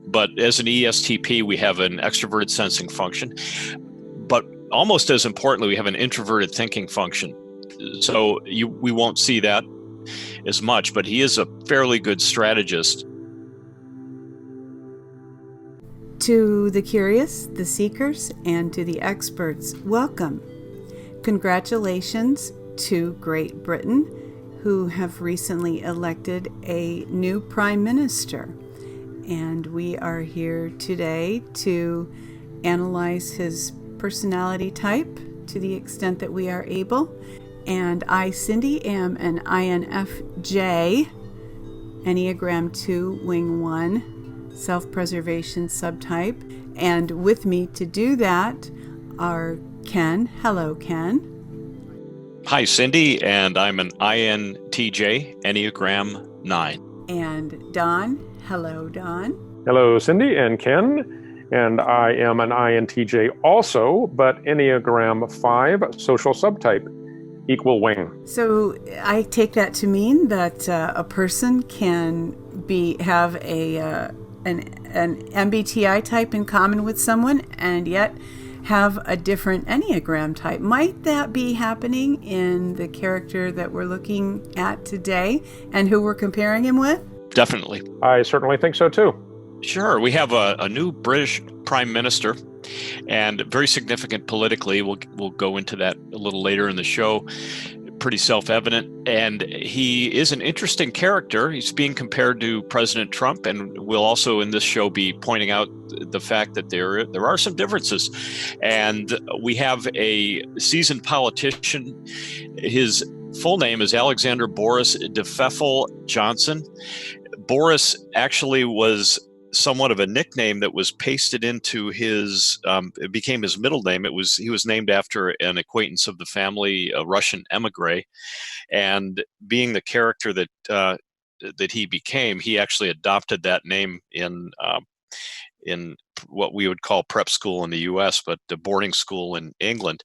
But as an eSTP, we have an extroverted sensing function. But almost as importantly, we have an introverted thinking function. So we won't see that as much, but he is a fairly good strategist. To the curious, the seekers, and to the experts, welcome. Congratulations to Great Britain, who have recently elected a new Prime Minister. And we are here today to analyze his personality type to the extent that we are able. And I, Cindy, am an INFJ, Enneagram 2, Wing 1, self-preservation subtype. And with me to do that are Ken. Hello, Ken. Hi, Cindy, and I'm an INTJ, Enneagram 9. And Don. Hello, Don. Hello, Cindy and Ken. And I am an INTJ also, but Enneagram 5, social subtype, equal wing. So I take that to mean that a person can have an MBTI type in common with someone and yet have a different Enneagram type. Might that be happening in the character that we're looking at today and who we're comparing him with? Definitely. I certainly think so too. Sure. We have a new British Prime Minister, and very significant politically. We'll go into that a little later in the show. Pretty self-evident, and he is an interesting character. He's being compared to President Trump, and we'll also in this show be pointing out the fact that there are some differences. And we have a seasoned politician. His full name is Alexander Boris de Pfeffel Johnson. Boris actually was somewhat of a nickname that was pasted into his, it became his middle name. He was named after an acquaintance of the family, a Russian emigre, and being the character that he became, he actually adopted that name in what we would call prep school in the U.S., but the boarding school in England.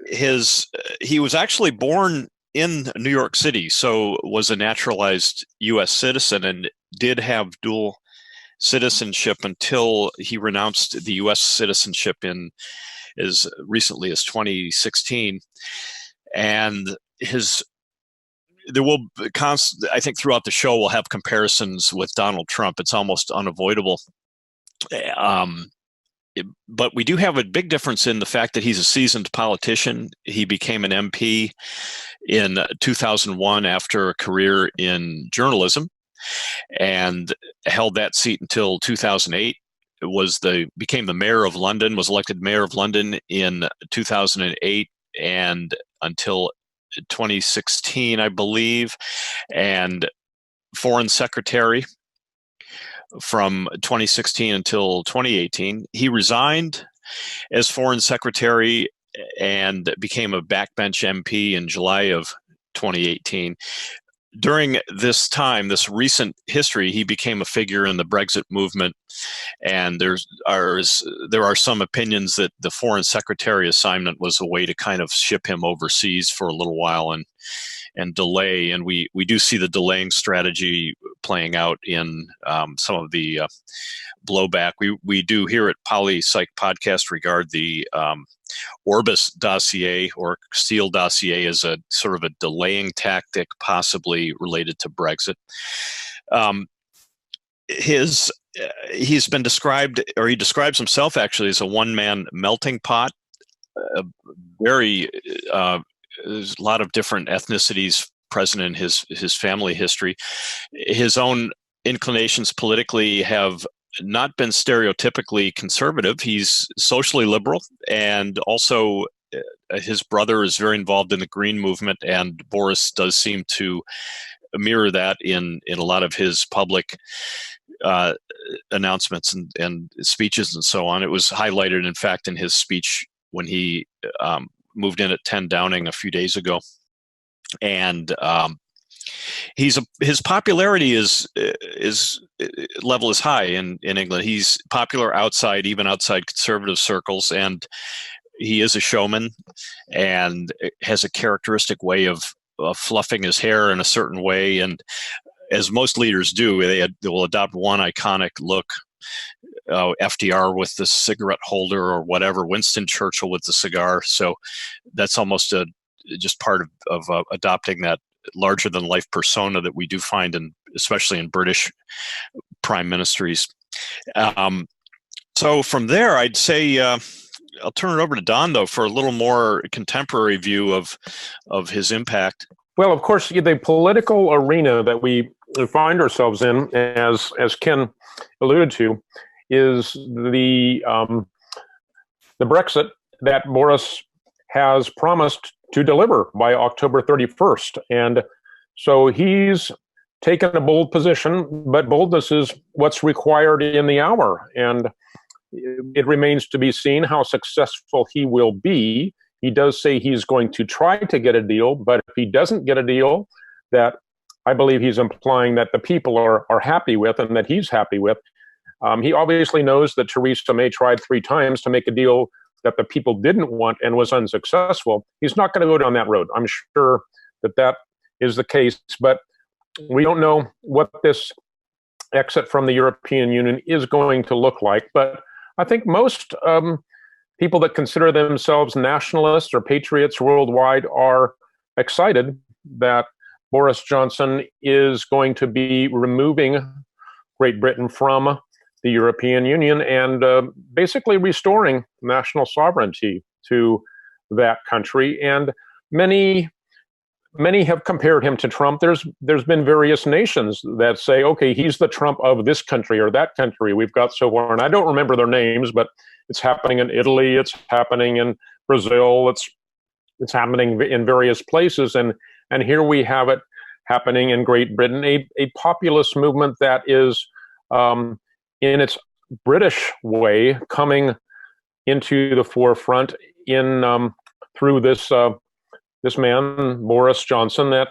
He was actually born in New York City, so was a naturalized U.S. citizen and did have dual citizenship until he renounced the U.S. citizenship in as recently as 2016. And there will I think throughout the show we'll have comparisons with Donald Trump. It's almost unavoidable. But we do have a big difference in the fact that he's a seasoned politician. He became an MP in 2001 after a career in journalism and held that seat until 2008. Became the mayor of London, was elected mayor of London in 2008 and until 2016, I believe, and foreign secretary from 2016 until 2018. He resigned as foreign secretary and became a backbench MP in July of 2018. During this time, this recent history, he became a figure in the Brexit movement, and there are some opinions that the foreign secretary assignment was a way to kind of ship him overseas for a little while and delay. And we do see the delaying strategy playing out in some of the blowback. We do here at Poli-Psych podcast regard the Orbis dossier or Steele dossier as a sort of a delaying tactic, possibly related to Brexit. He's been described, or he describes himself actually as a one-man melting pot. There's a lot of different ethnicities present in his family history. His own inclinations politically have not been stereotypically conservative. He's socially liberal, and also his brother is very involved in the Green movement, and Boris does seem to mirror that in a lot of his public announcements and speeches and so on. It was highlighted, in fact, in his speech when he moved in at 10 Downing a few days ago. And his popularity level is high in England. He's popular even outside conservative circles, and he is a showman and has a characteristic way of fluffing his hair in a certain way. And as most leaders do, they will adopt one iconic look. FDR with the cigarette holder or whatever, Winston Churchill with the cigar. So that's almost just part of adopting that larger than life persona that we do find especially in British prime ministries. So from there, I'd say I'll turn it over to Don, though, for a little more contemporary view of his impact. Well, of course, the political arena that we find ourselves in, as Ken alluded to, is the Brexit that Boris has promised to deliver by October 31st. And so he's taken a bold position, but boldness is what's required in the hour. And it remains to be seen how successful he will be. He does say he's going to try to get a deal, but if he doesn't get a deal that I believe he's implying that the people are happy with and that he's happy with, he obviously knows that Theresa May tried 3 times to make a deal that the people didn't want and was unsuccessful. He's not going to go down that road. I'm sure that is the case, but we don't know what this exit from the European Union is going to look like. But I think most people that consider themselves nationalists or patriots worldwide are excited that Boris Johnson is going to be removing Great Britain from the European Union and basically restoring national sovereignty to that country. And many have compared him to Trump. There's been various nations that say, okay, he's the Trump of this country or that country we've got so far. And I don't remember their names, but it's happening in Italy, it's happening in Brazil, it's happening in various places. And here we have it happening in Great Britain, a populist movement that is in its British way coming into the forefront through this man, Boris Johnson, that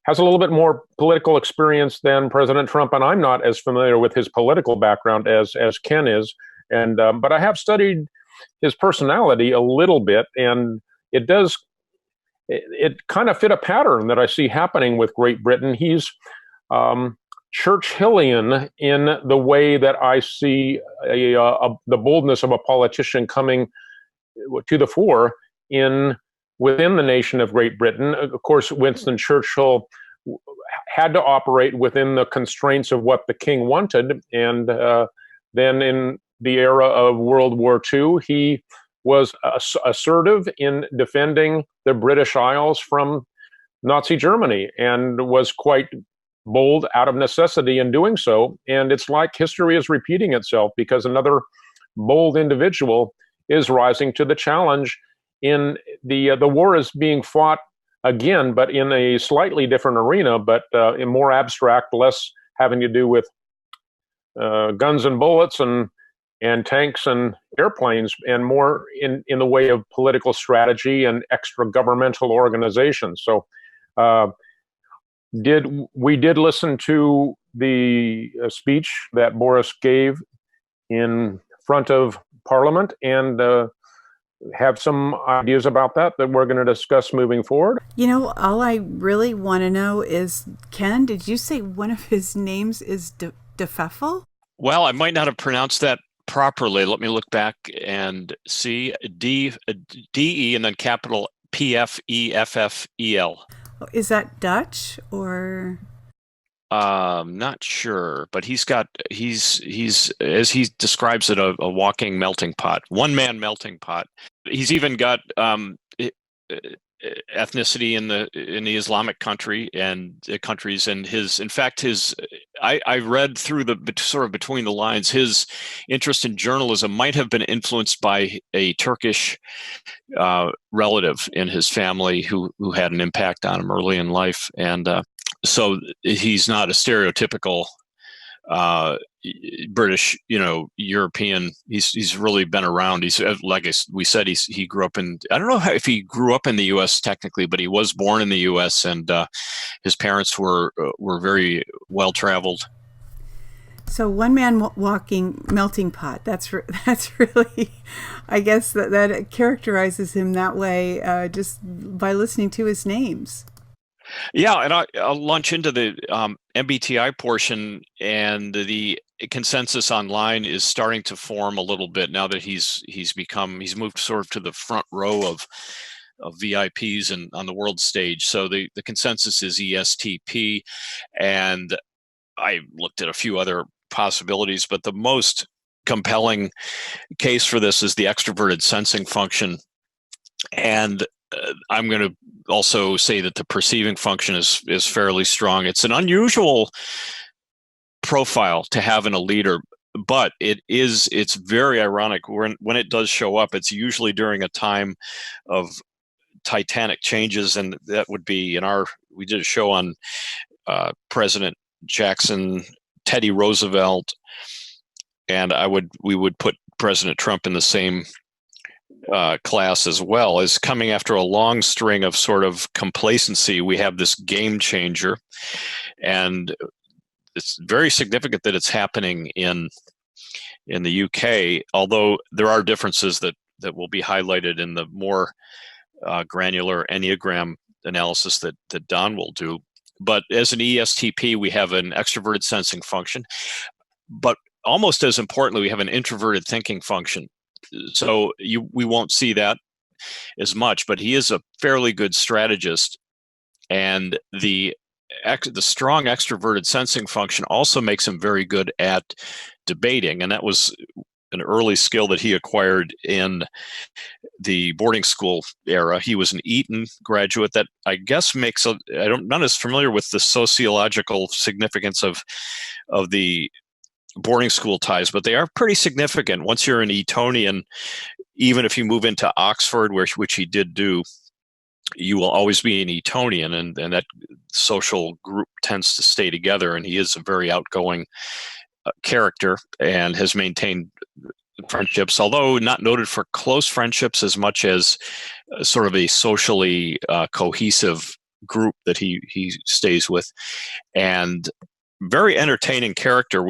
has a little bit more political experience than President Trump, and I'm not as familiar with his political background as Ken is. And but I have studied his personality a little bit, and it kind of fit a pattern that I see happening with Great Britain. He's Churchillian in the way that I see the boldness of a politician coming to the fore within the nation of Great Britain. Of course, Winston Churchill had to operate within the constraints of what the king wanted, and then in the era of World War II, he was assertive in defending the British Isles from Nazi Germany and was quite bold out of necessity in doing so. And it's like history is repeating itself because another bold individual is rising to the challenge. In the war is being fought again, but in a slightly different arena, but in more abstract, less having to do with guns and bullets and tanks and airplanes, and more in the way of political strategy and extra governmental organization. So we did listen to the speech that Boris gave in front of Parliament, and have some ideas about that we're going to discuss moving forward. You know, all I really want to know is, Ken, did you say one of his names is De Pfeffel? Well, I might not have pronounced that properly. Let me look back and see. D-E and then capital P-F-E-F-F-E-L. Is that Dutch or? Not sure, but he's as he describes it, a walking melting pot, one man melting pot. He's even got ethnicity in the Islamic countries, and I read through the sort of between the lines, his interest in journalism might have been influenced by a Turkish relative in his family who had an impact on him early in life, and so he's not a stereotypical British, European. He's really been around. He's, like we said, he grew up in, I don't know if he grew up in the U.S. technically, but he was born in the U.S. and his parents were very well traveled. So one man walking melting pot. That's really, I guess that characterizes him that way just by listening to his names. Yeah, and I'll launch into the MBTI portion, and the consensus online is starting to form a little bit now that he's moved sort of to the front row of VIPs and on the world stage. So the consensus is eSTP, and I looked at a few other possibilities, but the most compelling case for this is the extroverted sensing function. And I'm going to also say that the perceiving function is fairly strong. It's an unusual profile to have in a leader, but it's very ironic when it does show up. It's usually during a time of titanic changes, and that would be we did a show on President Jackson, Teddy Roosevelt, and we would put President Trump in the same class as well. As coming after a long string of sort of complacency, we have this game changer, and it's very significant that it's happening in the UK, although there are differences that will be highlighted in the more granular Enneagram analysis that Don will do. But as an eSTP, we have an extroverted sensing function, but almost as importantly, we have an introverted thinking function. So we won't see that as much, but he is a fairly good strategist, and the strong extroverted sensing function also makes him very good at debating, and that was an early skill that he acquired in the boarding school era. He was an Eton graduate. That I guess makes I'm not as familiar with the sociological significance of the boarding school ties, but they are pretty significant. Once you're an Etonian, even if you move into Oxford, which he did do, you will always be an Etonian, and that social group tends to stay together. And he is a very outgoing character and has maintained friendships, although not noted for close friendships as much as sort of a socially cohesive group that he stays with. And very entertaining character.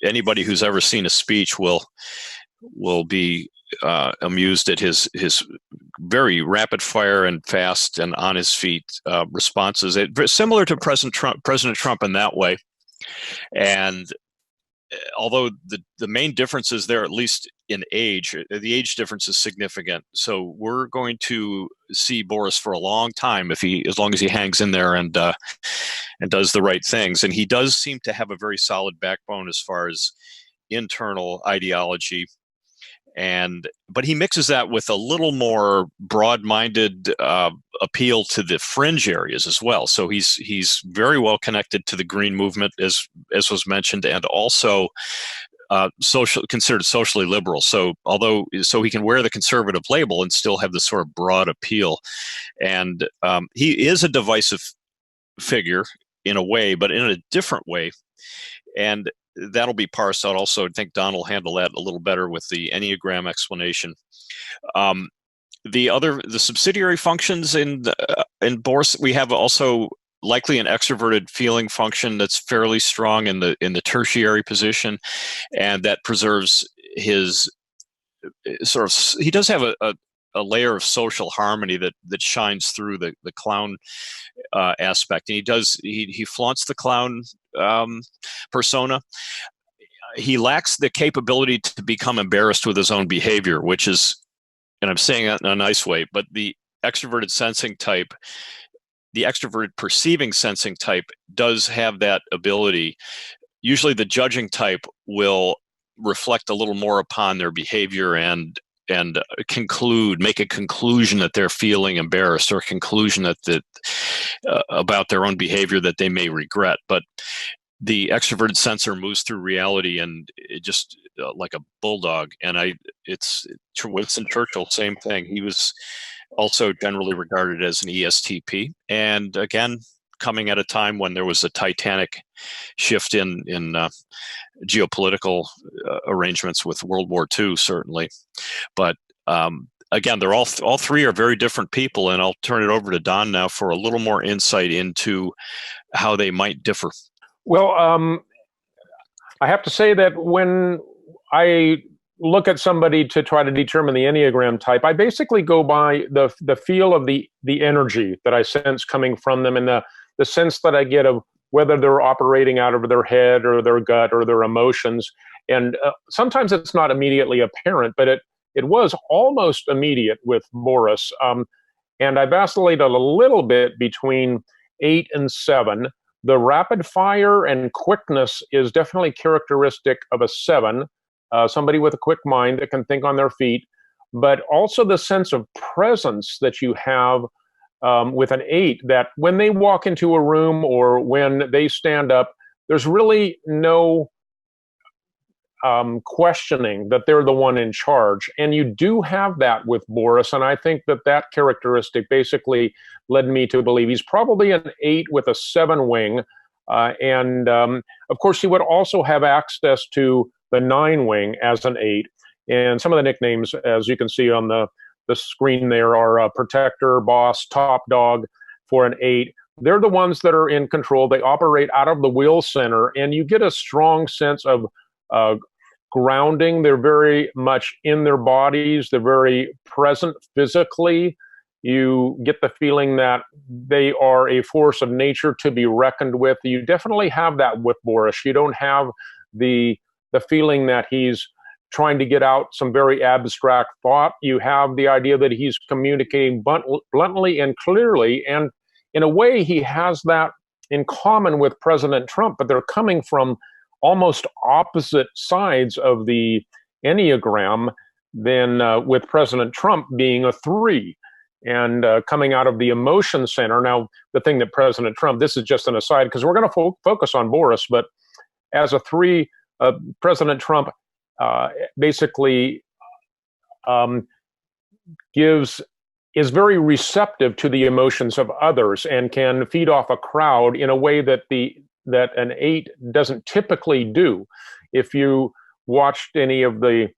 Anybody who's ever seen a speech will be amused at his very rapid fire and fast and on his feet responses. Similar to President Trump in that way. And although the main difference is there, at least in age, the age difference is significant. So we're going to see Boris for a long time as long as he hangs in there and does the right things. And he does seem to have a very solid backbone as far as internal ideology. But he mixes that with a little more broad-minded appeal to the fringe areas as well. So he's very well connected to the Green movement, as was mentioned, and also considered socially liberal. So he can wear the conservative label and still have this sort of broad appeal. And he is a divisive figure in a way, but in a different way. And that'll be parsed out also. I think Don will handle that a little better with the Enneagram explanation. The subsidiary functions in Boris, we have also likely an extroverted feeling function that's fairly strong in the tertiary position, and that preserves his sort of. He does have a layer of social harmony that shines through the clown aspect, and he flaunts the clown persona. He lacks the capability to become embarrassed with his own behavior, which is, and I'm saying that in a nice way, but the extroverted perceiving sensing type does have that ability. Usually the judging type will reflect a little more upon their behavior and make a conclusion that they're feeling embarrassed, or a conclusion that about their own behavior that they may regret. But the extroverted sensor moves through reality, and it just like a bulldog. And it's Winston Churchill, same thing. He was also generally regarded as an ESTP, and again, coming at a time when there was a titanic shift in geopolitical arrangements with World War II, certainly. But again, they're all three are very different people, and I'll turn it over to Don now for a little more insight into how they might differ. Well, I have to say that when I look at somebody to try to determine the Enneagram type, I basically go by the feel of the energy that I sense coming from them, and the sense that I get of whether they're operating out of their head or their gut or their emotions. And sometimes it's not immediately apparent, but it was almost immediate with Boris. And I vacillated a little bit between 8 and 7. The rapid fire and quickness is definitely characteristic of a 7, somebody with a quick mind that can think on their feet, but also the sense of presence that you have with an 8, that when they walk into a room or when they stand up, there's really no questioning that they're the one in charge. And you do have that with Boris, and I think that characteristic basically led me to believe he's probably an 8 with a 7 wing. And of course, he would also have access to the 9 wing as an 8. And some of the nicknames, as you can see on the screen there, are protector, boss, top dog for an 8. They're the ones that are in control. They operate out of the will center, and you get a strong sense of grounding. They're very much in their bodies. They're very present physically. You get the feeling that they are a force of nature to be reckoned with. You definitely have that with Boris. You don't have the feeling that he's trying to get out some very abstract thought. You have the idea that he's communicating bluntly and clearly. And in a way, he has that in common with President Trump, but they're coming from almost opposite sides of the Enneagram, than with President Trump being a 3 and coming out of the emotion center. Now, the thing that President Trump, this is just an aside because we're going to focus on Boris, but as a 3, President Trump basically is very receptive to the emotions of others and can feed off a crowd in a way that an 8 doesn't typically do. If you watched any of the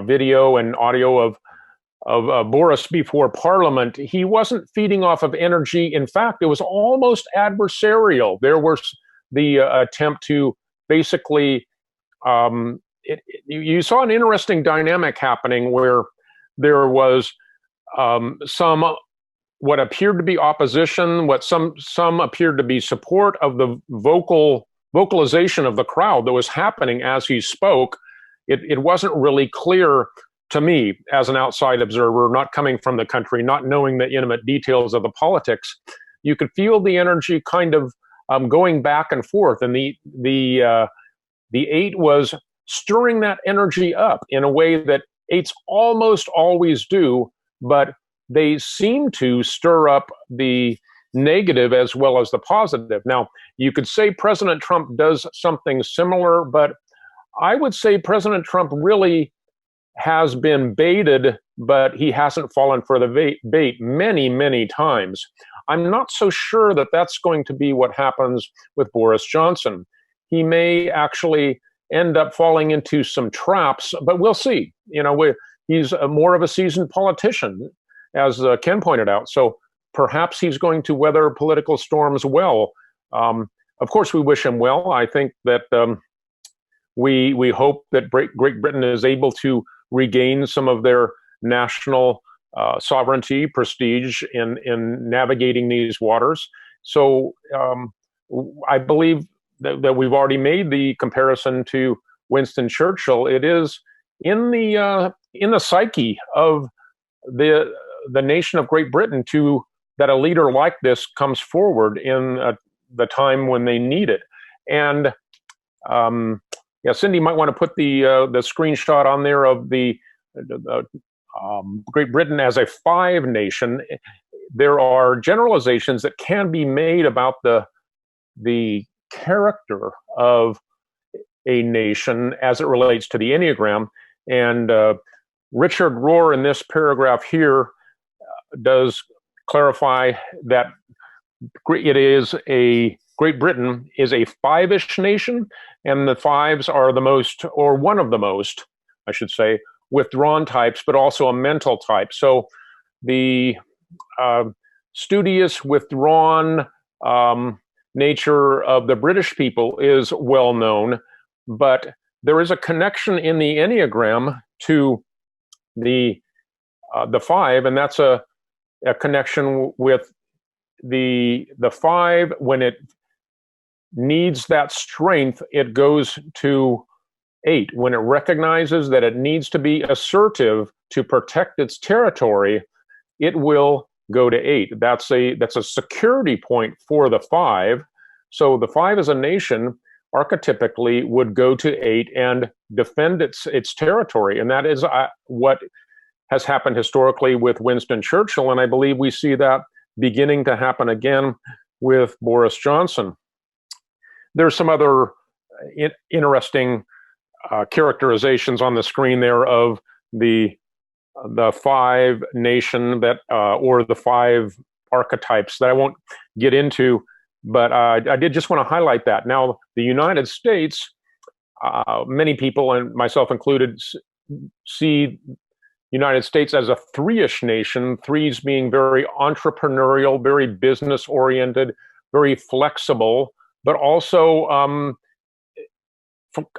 video and audio of Boris before Parliament, he wasn't feeding off of energy. In fact, it was almost adversarial. There was the attempt to basically, you saw an interesting dynamic happening where there was some what appeared to be opposition, what some appeared to be support of the vocalization of the crowd that was happening as he spoke. It wasn't really clear to me as an outside observer, not coming from the country, not knowing the intimate details of the politics. You could feel the energy kind of going back and forth, and the 8 was stirring that energy up in a way that 8s almost always do, but they seem to stir up the negative as well as the positive. Now, you could say President Trump does something similar, but I would say President Trump really has been baited, but he hasn't fallen for the bait many, many times. I'm not so sure that that's going to be what happens with Boris Johnson. He may actually end up falling into some traps, but we'll see. He's more of a seasoned politician, as Ken pointed out. So perhaps he's going to weather political storms well. Of course, we wish him well. I think that we hope that Great Britain is able to regain some of their national sovereignty, prestige in navigating these waters. So I believe that we've already made the comparison to Winston Churchill. It is in the psyche of the nation of Great Britain that a leader like this comes forward in the time when they need it. And Cindy might want to put the screenshot on there of the Great Britain as a 5 nation. There are generalizations that can be made about the character of a nation as it relates to the Enneagram. And Richard Rohr in this paragraph here does clarify that Great Britain is a 5-ish nation, and the 5s are the most, or one of the most, I should say, withdrawn types, but also a mental type. So the studious, withdrawn nature of the British people is well known, but there is a connection in the Enneagram to the 5, and that's a connection with the 5. When it needs that strength, it goes to 8. When it recognizes that it needs to be assertive to protect its territory, it will go to 8. That's a security point for the 5. So the 5 as a nation archetypically would go to 8 and defend its territory. And that is what has happened historically with Winston Churchill. And I believe we see that beginning to happen again with Boris Johnson. There's some other interesting characterizations on the screen there of the 5 nation that or the 5 archetypes that I won't get into, but I did just want to highlight that. Now, the United States, many people, and myself included, see United States as a 3-ish nation, 3s being very entrepreneurial, very business-oriented, very flexible, but also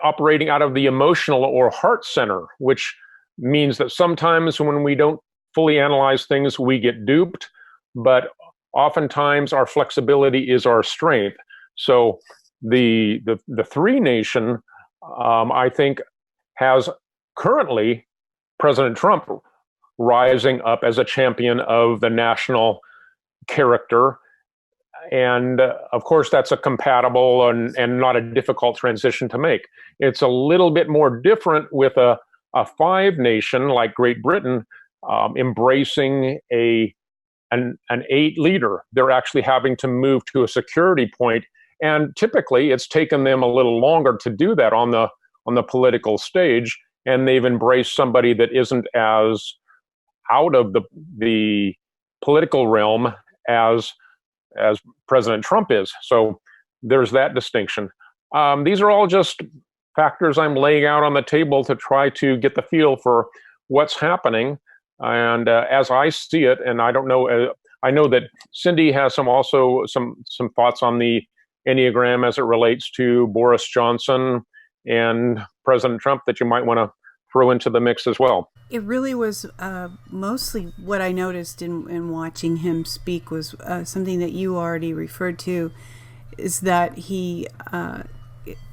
operating out of the emotional or heart center, which means that sometimes when we don't fully analyze things, we get duped, but oftentimes our flexibility is our strength. So the 3 nation, I think, has currently President Trump rising up as a champion of the national character. And of course, that's a compatible and not a difficult transition to make. It's a little bit more different with a 5 nation like Great Britain embracing an 8 leader. They're actually having to move to a security point, and typically it's taken them a little longer to do that on the political stage. And they've embraced somebody that isn't as out of the political realm as President Trump is. So there's that distinction. These are all just factors I'm laying out on the table to try to get the feel for what's happening. And as I see it, and I don't know, I know that Cindy has some thoughts on the Enneagram as it relates to Boris Johnson and President Trump that you might want to throw into the mix as well. It really was mostly what I noticed in watching him speak was something that you already referred to, is that he,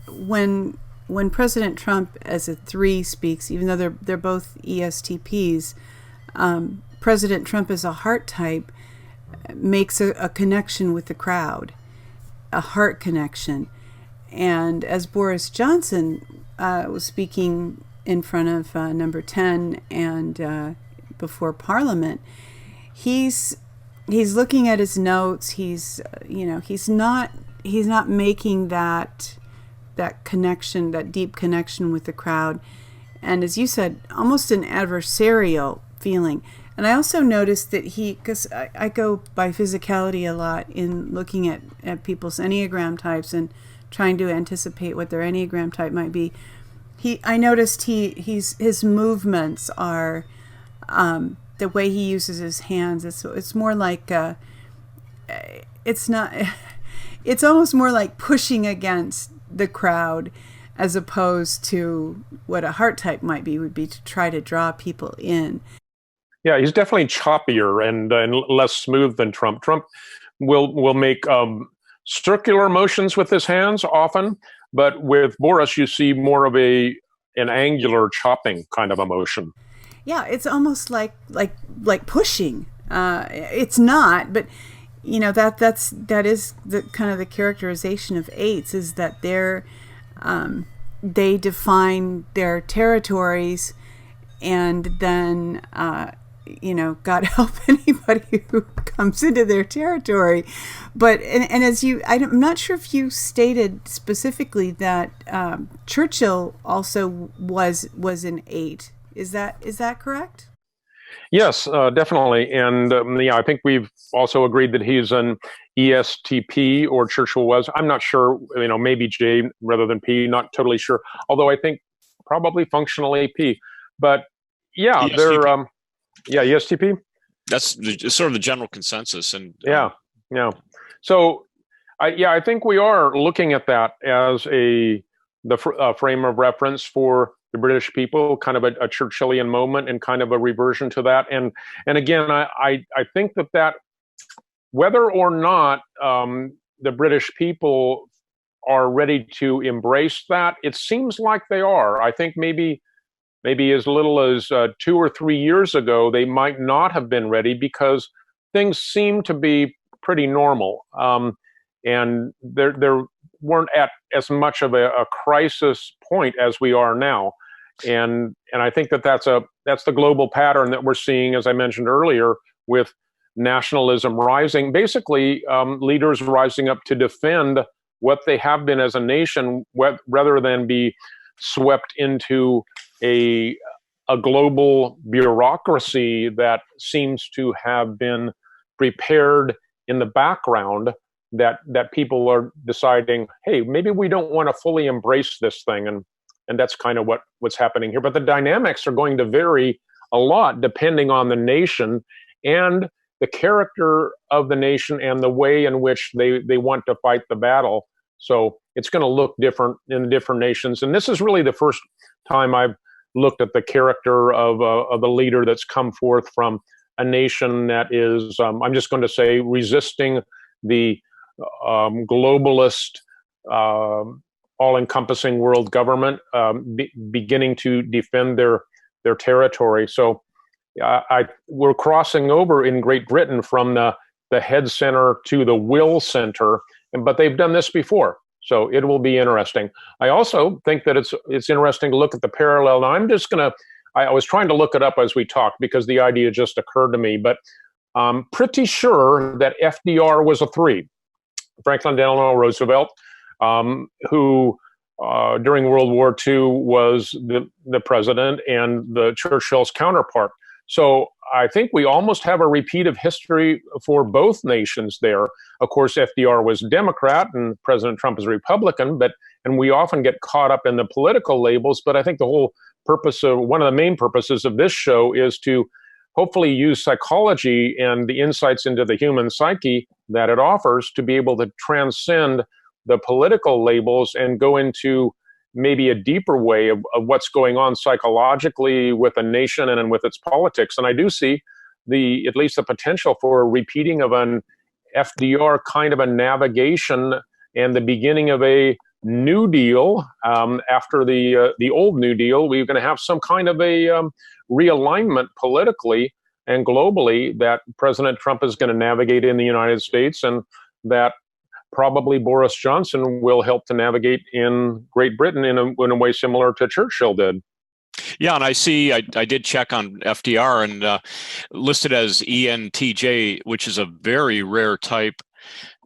when President Trump as a 3 speaks, even though they're both eSTPs, President Trump as a heart type makes a connection with the crowd, a heart connection. And as Boris Johnson was speaking in front of number 10 and before Parliament, he's looking at his notes. He's not making that connection, that deep connection with the crowd, and as you said, almost an adversarial feeling. And I also noticed that because I go by physicality a lot in looking at people's Enneagram types and trying to anticipate what their Enneagram type might be. I noticed his movements are the way he uses his hands. It's more like it's almost more like pushing against the crowd, as opposed to what a heart type would be to try to draw people in. Yeah, he's definitely choppier and less smooth than Trump. Trump will make circular motions with his hands often, but with Boris, you see more of an angular chopping kind of a motion. Yeah, it's almost like pushing. It's not, but that is the kind of the characterization of 8s, is that they define their territories, and then God help anybody who comes into their territory. But and as I'm not sure if you stated specifically that Churchill also was an 8. Is that correct? Yes, definitely. And I think we've also agreed that he's an eSTP, or Churchill was. I'm not sure, maybe J rather than P, not totally sure. Although I think probably functionally P. But yeah, ESTP. they're, eSTP. That's sort of the general consensus. And yeah. So I think we are looking at that as a frame of reference for the British people, kind of a Churchillian moment and kind of a reversion to that. And again, I think that whether or not the British people are ready to embrace that, it seems like they are. I think maybe as little as 2 or 3 years ago, they might not have been ready because things seem to be pretty normal. And there weren't at as much of a crisis point as we are now. And I think that's the global pattern that we're seeing, as I mentioned earlier, with nationalism rising, basically leaders rising up to defend what they have been as a nation, rather than be swept into a global bureaucracy that seems to have been prepared in the background, that people are deciding, hey, maybe we don't want to fully embrace this thing. And that's kind of what's happening here. But the dynamics are going to vary a lot depending on the nation and the character of the nation and the way in which they want to fight the battle. So it's going to look different in the different nations. And this is really the first time I've looked at the character of a leader that's come forth from a nation that is, I'm just going to say, resisting the globalist, all-encompassing world government, beginning to defend their territory. So we're crossing over in Great Britain from the head center to the will center, but they've done this before. So it will be interesting. I also think that it's interesting to look at the parallel. Now, I was trying to look it up as we talked because the idea just occurred to me, but I'm pretty sure that FDR was a 3. Franklin Delano Roosevelt, who during World War II was the president and the Churchill's counterpart. So I think we almost have a repeat of history for both nations there. Of course, FDR was Democrat and President Trump is Republican, and we often get caught up in the political labels. But I think the whole one of the main purposes of this show is to hopefully use psychology and the insights into the human psyche that it offers to be able to transcend the political labels and go into maybe a deeper way of what's going on psychologically with a nation and with its politics. And I do see at least the potential for a repeating of an FDR kind of a navigation and the beginning of a New Deal after the old New Deal. We're going to have some kind of a realignment politically and globally that President Trump is going to navigate in the United States, and that probably Boris Johnson will help to navigate in Great Britain in a way similar to Churchill did. Yeah, and I see, I did check on FDR and listed as ENTJ, which is a very rare type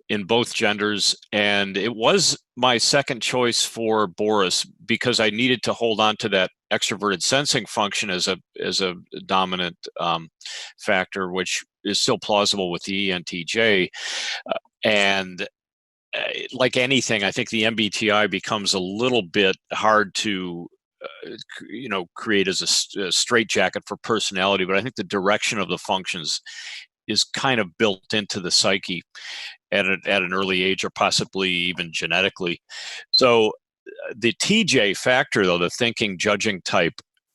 in both genders. And it was my second choice for Boris because I needed to hold on to that extroverted sensing function as a dominant factor, which is still plausible with the ENTJ. And like anything, I think the MBTI becomes a little bit hard to create as a straitjacket for personality, but I think the direction of the functions is kind of built into the psyche at an early age, or possibly even genetically. So the TJ factor, though, the thinking, judging type,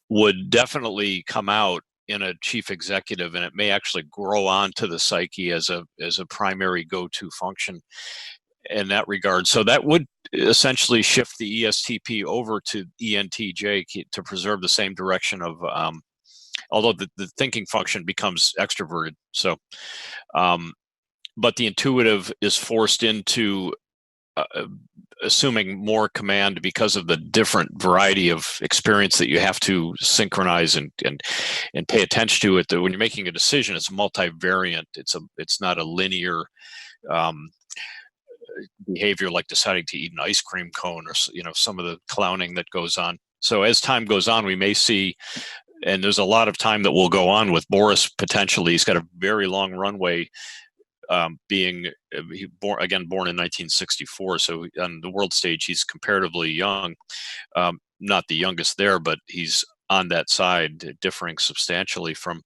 would definitely come out in a chief executive, and it may actually grow onto the psyche as a primary go-to function in that regard. So that would essentially shift the eSTP over to ENTJ to preserve the same direction of, although the thinking function becomes extroverted. So, but the intuitive is forced into assuming more command because of the different variety of experience that you have to synchronize and pay attention to it. That when you're making a decision, it's multivariant. It's not a linear behavior like deciding to eat an ice cream cone or some of the clowning that goes on. So as time goes on, we may see, and there's a lot of time that will go on with Boris potentially. He's got a very long runway, being born in 1964. So on the world stage, he's comparatively young, not the youngest there, but he's on that side, differing substantially from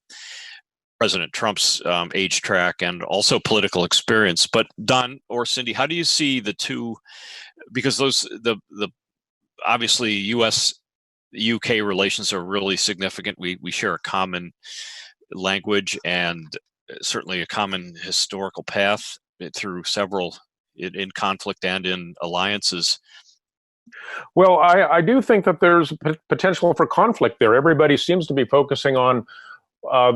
President Trump's age track and also political experience. But Don or Cindy, how do you see the two? Because the obviously, U.S.-UK relations are really significant. We share a common language and certainly a common historical path through several in conflict and in alliances. Well, I do think that there's potential for conflict there. Everybody seems to be focusing on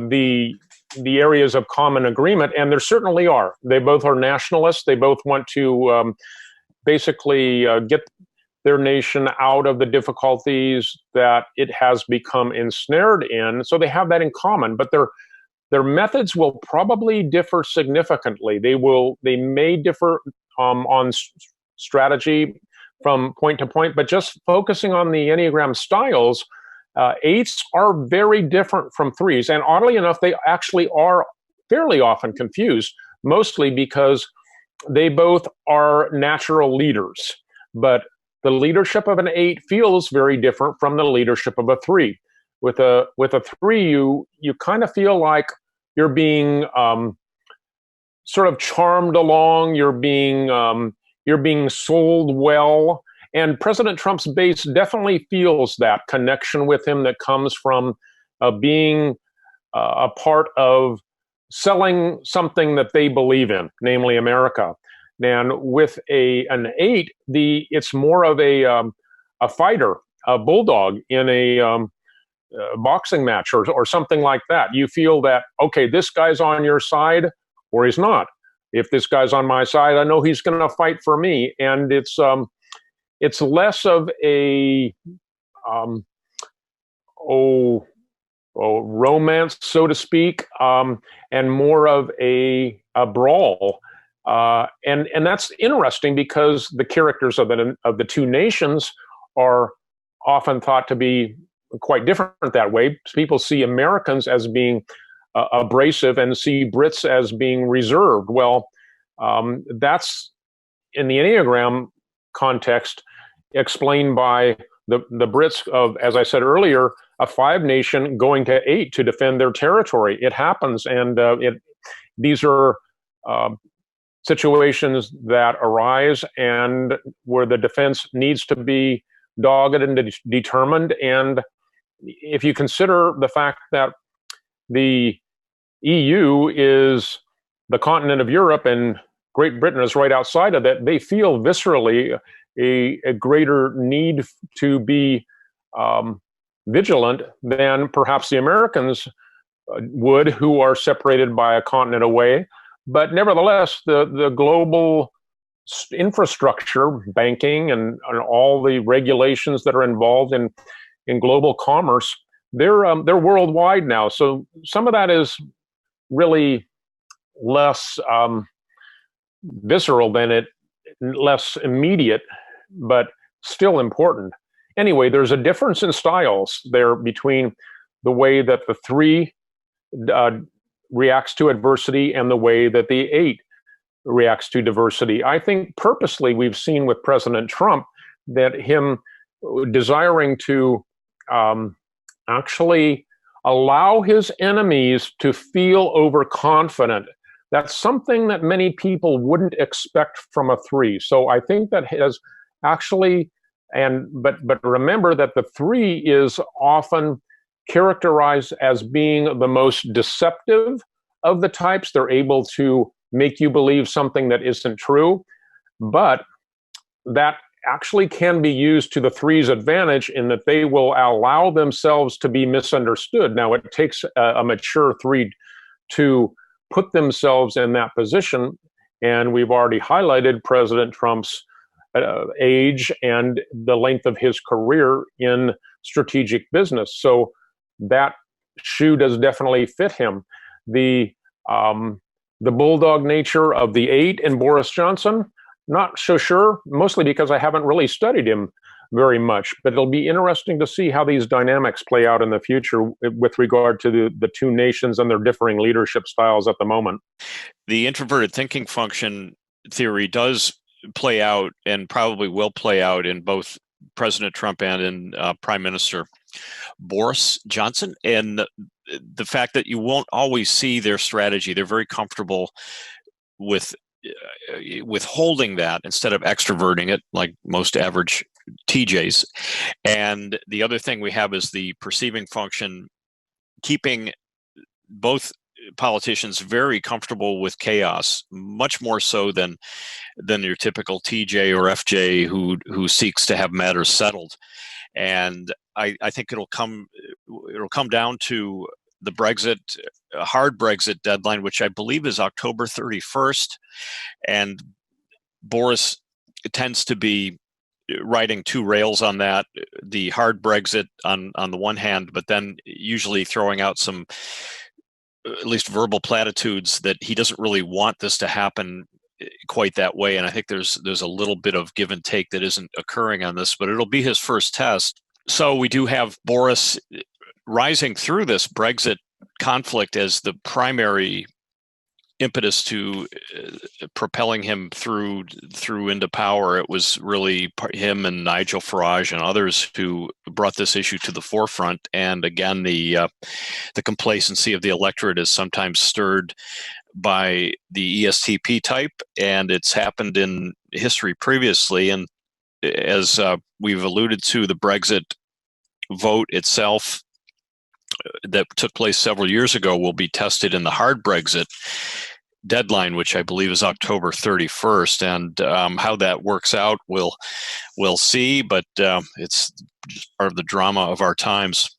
the areas of common agreement, and there certainly are. They both are nationalists. They both want to basically get their nation out of the difficulties that it has become ensnared in. So they have that in common, but their methods will probably differ significantly. They may differ on strategy from point to point, but just focusing on the Enneagram styles, 8s are very different from 3s. And oddly enough, they actually are fairly often confused, mostly because they both are natural leaders. But the leadership of an 8 feels very different from the leadership of a 3. With a 3, you kind of feel like you're being sort of charmed along. You're being sold well. And President Trump's base definitely feels that connection with him that comes from being a part of selling something that they believe in, namely America. And with an 8, it's more of a fighter, a bulldog in a boxing match or something like that. You feel that, okay, this guy's on your side or he's not. If this guy's on my side, I know he's going to fight for me. And it's less of a romance, so to speak, and more of a brawl. And that's interesting because the characters of the two nations are often thought to be quite different that way. People see Americans as being abrasive and see Brits as being reserved. Well, that's in the Enneagram context explained by the Brits of, as I said earlier, a 5 nation going to 8 to defend their territory. It happens, and these are situations that arise and where the defense needs to be dogged and determined. And if you consider the fact that the EU is the continent of Europe and Great Britain is right outside of that, they feel viscerally a greater need to be vigilant than perhaps the Americans would, who are separated by a continent away. But nevertheless, the global infrastructure, banking, and all the regulations that are involved in global commerce, they're worldwide now. So some of that is really less visceral than less immediate, but still important. Anyway, there's a difference in styles there between the way that the 3 reacts to adversity and the way that the 8 reacts to diversity. I think purposely we've seen with President Trump that him desiring to actually allow his enemies to feel overconfident. That's something that many people wouldn't expect from a 3. So I think that has actually, but remember that the 3 is often characterized as being the most deceptive of the types. They're able to make you believe something that isn't true, but that actually can be used to the 3's advantage in that they will allow themselves to be misunderstood. Now, it takes a mature 3 to put themselves in that position, and we've already highlighted President Trump's age and the length of his career in strategic business. So that shoe does definitely fit him. The bulldog nature of the 8 in Boris Johnson, not so sure, mostly because I haven't really studied him very much. But it'll be interesting to see how these dynamics play out in the future with regard to the two nations and their differing leadership styles at the moment. The introverted thinking function theory does play out and probably will play out in both President Trump and in Prime Minister Boris Johnson. And the fact that you won't always see their strategy, they're very comfortable with withholding that instead of extroverting it like most average TJs. And the other thing we have is the perceiving function, keeping both politicians very comfortable with chaos, much more so than your typical TJ or FJ who seeks to have matters settled. And I think it'll come down to the Brexit, hard Brexit deadline, which I believe is October 31st. And Boris tends to be riding two rails on that, the hard Brexit on the one hand, but then usually throwing out some at least verbal platitudes that he doesn't really want this to happen quite that way. And I think there's a little bit of give and take that isn't occurring on this, but it'll be his first test. So we do have Boris rising through this Brexit conflict as the primary impetus to propelling him through into power. It was really him and Nigel Farage and others who brought this issue to the forefront. And again, the complacency of the electorate is sometimes stirred by the eSTP type, and it's happened in history previously. And as we've alluded to, the Brexit vote itself that took place several years ago will be tested in the hard Brexit deadline, which I believe is October 31st. And how that works out, we'll see. But it's just part of the drama of our times.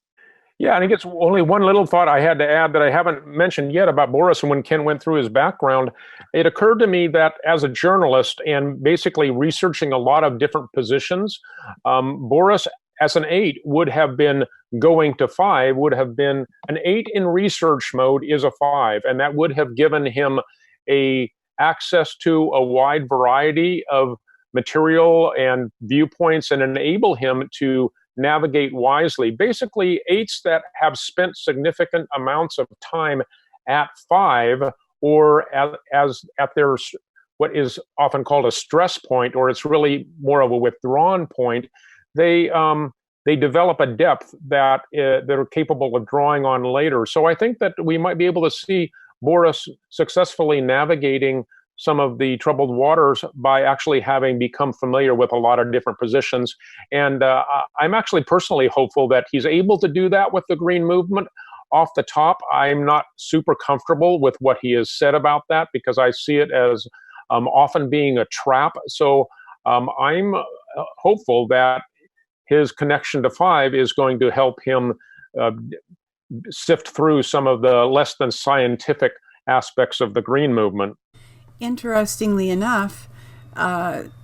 Yeah, and I guess only one little thought I had to add that I haven't mentioned yet about Boris. And when Ken went through his background, it occurred to me that as a journalist and basically researching a lot of different positions, Boris, as an 8, would have been going to 5, would have been an 8 in research mode is a 5. And that would have given him access to a wide variety of material and viewpoints and enable him to navigate wisely. Basically, 8s that have spent significant amounts of time at 5 or at their what is often called a stress point, or it's really more of a withdrawn point, they develop a depth that they're capable of drawing on later. So I think that we might be able to see Boris successfully navigating some of the troubled waters by actually having become familiar with a lot of different positions. And I'm actually personally hopeful that he's able to do that with the Green Movement. Off the top, I'm not super comfortable with what he has said about that because I see it as often being a trap. So I'm hopeful that his connection to 5 is going to help him sift through some of the less than scientific aspects of the Green Movement. Interestingly enough,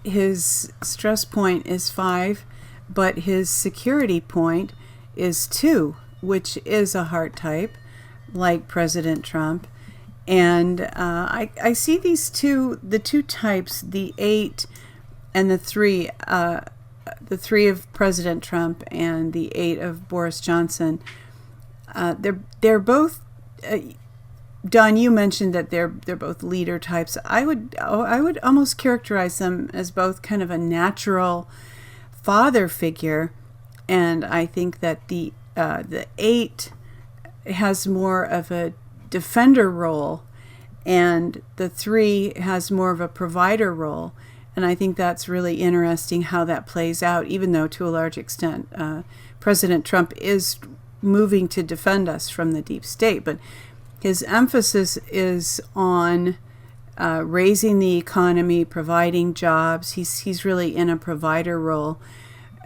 his stress point is 5, but his security point is 2, which is a heart type, like President Trump. And I see the two types, the 8 and the 3, the 3 of President Trump and the 8 of Boris Johnson. They're both. Don, you mentioned that they're both leader types. I would almost characterize them as both kind of a natural father figure, and I think that the 8 has more of a defender role, and the 3 has more of a provider role. And I think that's really interesting how that plays out, even though to a large extent President Trump is moving to defend us from the deep state. But his emphasis is on raising the economy, providing jobs. He's really in a provider role,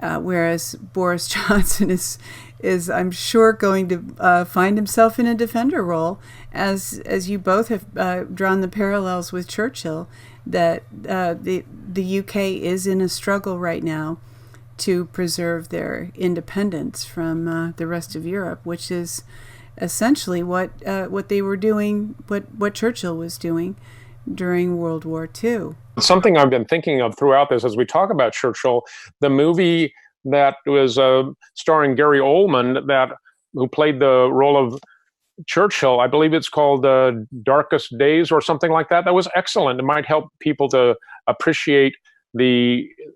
whereas Boris Johnson is I'm sure going to find himself in a defender role, as you both have drawn the parallels with Churchill, that the UK is in a struggle right now to preserve their independence from the rest of Europe, which is essentially what they were doing, what Churchill was doing during World War II. Something I've been thinking of throughout this as we talk about Churchill, the movie that was starring Gary Oldman, who played the role of Churchill, I believe it's called Darkest Days or something like that. That was excellent. It might help people to appreciate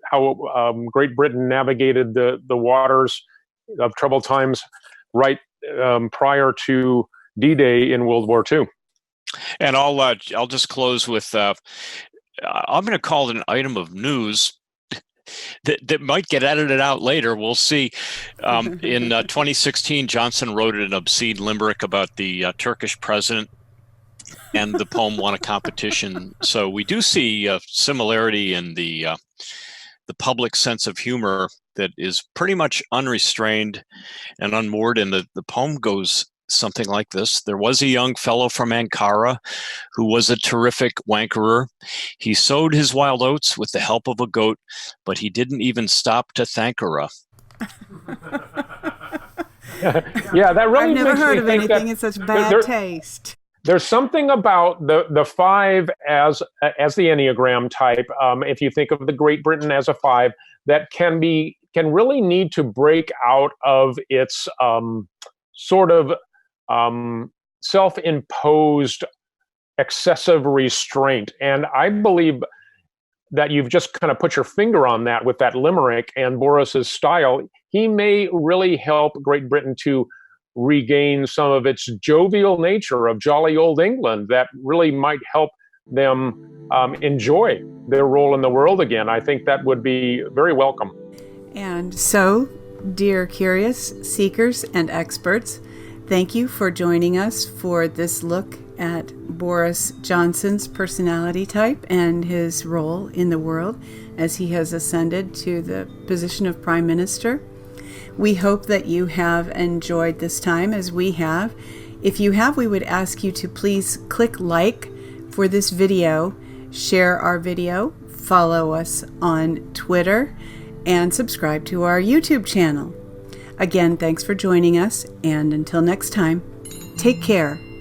how Great Britain navigated the waters of troubled times right prior to D-Day in World War II. And I'll just close with I'm going to call it an item of news. that might get edited out later. We'll see. In 2016, Johnson wrote an obscene limerick about the Turkish president, and the poem won a competition. So we do see a similarity in the public sense of humor that is pretty much unrestrained and unmoored. And the poem goes something like this. There was a young fellow from Ankara who was a terrific wankerer. He sowed his wild oats with the help of a goat, but he didn't even stop to thank her. Yeah, that really I've never makes heard me of think anything that in such bad taste. There's something about the five as the Enneagram type. If you think of the Great Britain as a five, that can really need to break out of its sort of self-imposed excessive restraint. And I believe that you've just kind of put your finger on that with that limerick and Boris's style. He may really help Great Britain to regain some of its jovial nature of jolly old England that really might help them enjoy their role in the world again. I think that would be very welcome. And so, dear curious seekers and experts, thank you for joining us for this look at Boris Johnson's personality type and his role in the world as he has ascended to the position of Prime Minister. We hope that you have enjoyed this time as we have. If you have, we would ask you to please click like for this video, share our video, follow us on Twitter, and subscribe to our YouTube channel. Again, thanks for joining us, and until next time, take care.